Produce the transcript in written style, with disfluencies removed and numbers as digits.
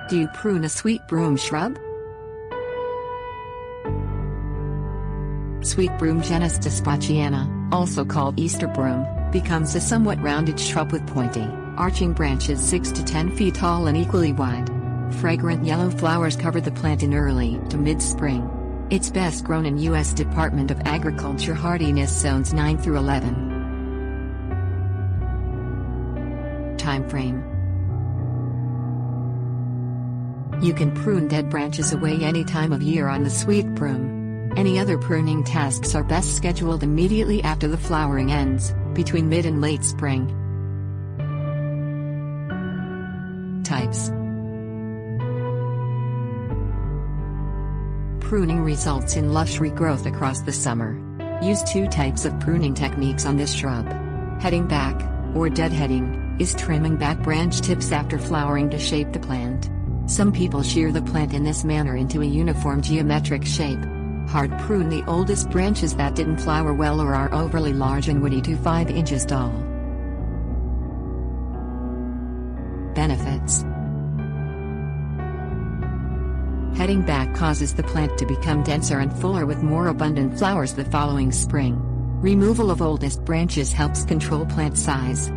Do you prune a sweet broom shrub? Sweet broom Genista spachiana, also called Easter broom, becomes a somewhat rounded shrub with pointy, arching branches 6 to 10 feet tall and equally wide. Fragrant yellow flowers cover the plant in early to mid-spring. It's best grown in U.S. Department of Agriculture hardiness zones 9 through 11. Time frame. You can prune dead branches away any time of year on the sweet broom. Any other pruning tasks are best scheduled immediately after the flowering ends, between mid and late spring. Types. Pruning results in lush regrowth across the summer. Use 2 types of pruning techniques on this shrub. Heading back, or deadheading, is trimming back branch tips after flowering to shape the plant. Some people shear the plant in this manner into a uniform geometric shape. Hard prune the oldest branches that didn't flower well or are overly large and woody to 5 inches tall. Benefits. Heading back causes the plant to become denser and fuller with more abundant flowers the following spring. Removal of oldest branches helps control plant size.